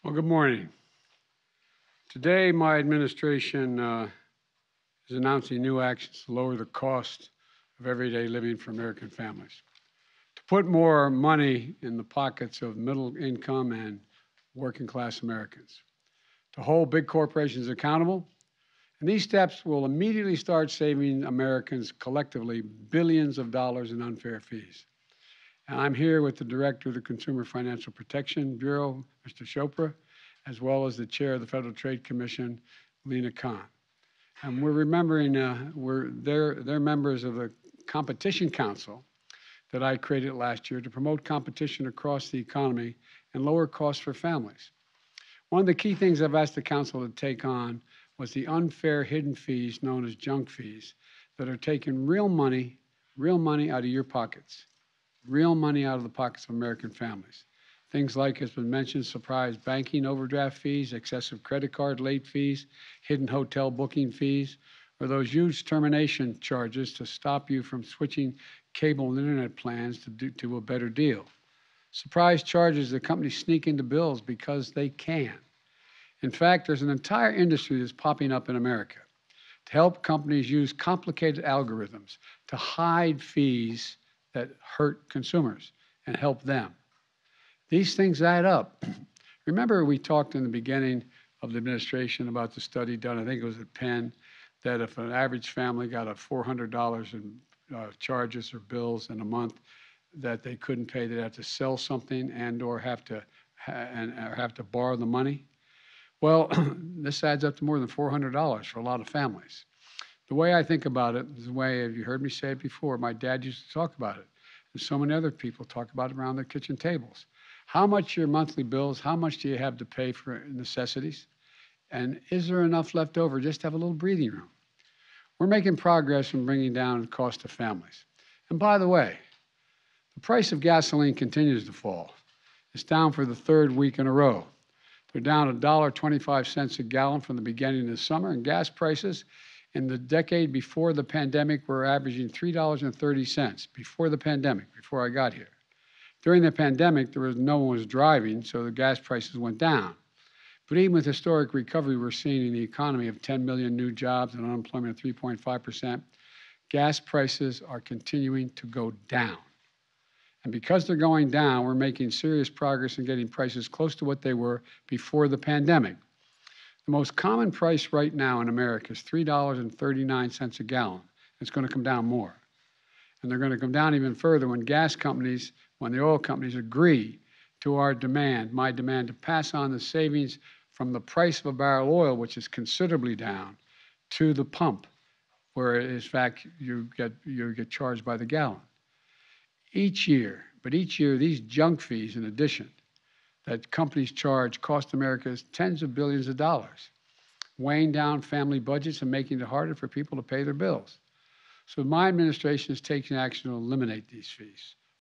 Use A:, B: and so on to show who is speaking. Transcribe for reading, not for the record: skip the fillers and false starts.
A: Well, good morning. Today, my administration is announcing new actions to lower the cost of everyday living for American families, to put more money in the pockets of middle income and working class Americans, to hold big corporations accountable. And these steps will immediately start saving Americans collectively billions of dollars in unfair fees. And I'm here with the Director of the Consumer Financial Protection Bureau, Mr. Chopra, as well as the Chair of the Federal Trade Commission, Lina Khan. And we're remembering, they're members of the Competition Council that I created last year to promote competition across the economy and lower costs for families. One of the key things I've asked the Council to take on was the unfair hidden fees known as junk fees that are taking real money out of your pockets, real money out of the pockets of American families. Things like, has been mentioned, surprise banking overdraft fees, excessive credit card late fees, hidden hotel booking fees, or those huge termination charges to stop you from switching cable and internet plans to a better deal. Surprise charges that companies sneak into bills because they can. In fact, there's an entire industry that's popping up in America to help companies use complicated algorithms to hide fees that hurt consumers and help them. These things add up. Remember, we talked in the beginning of the administration about the study done, I think it was at Penn, that if an average family got a $400 in charges or bills in a month that they couldn't pay, they'd have to sell something or have to borrow the money. Well, this adds up to more than $400 for a lot of families. The way I think about it is the way, you heard me say it before, my dad used to talk about it, and so many other people talk about it around their kitchen tables. How much your monthly bills, how much do you have to pay for necessities? And is there enough left over just to have a little breathing room? We're making progress in bringing down the cost to families. And by the way, the price of gasoline continues to fall. It's down for the third week in a row. They're down $1.25 a gallon from the beginning of the summer, and gas prices in the decade before the pandemic were averaging $3.30 before the pandemic, before I got here. During the pandemic, no one was driving, so the gas prices went down. But even with historic recovery we're seeing in the economy of 10 million new jobs and unemployment of 3.5%, gas prices are continuing to go down. And because they're going down, we're making serious progress in getting prices close to what they were before the pandemic. The most common price right now in America is $3.39 a gallon. It's going to come down more. And they're going to come down even further when the oil companies agree to our demand, my demand, to pass on the savings from the price of a barrel of oil, which is considerably down, to the pump, where in fact you get charged by the gallon. Each year, these junk fees, in addition, that companies charge cost Americans tens of billions of dollars, weighing down family budgets and making it harder for people to pay their bills. So my administration is taking action to eliminate these fees.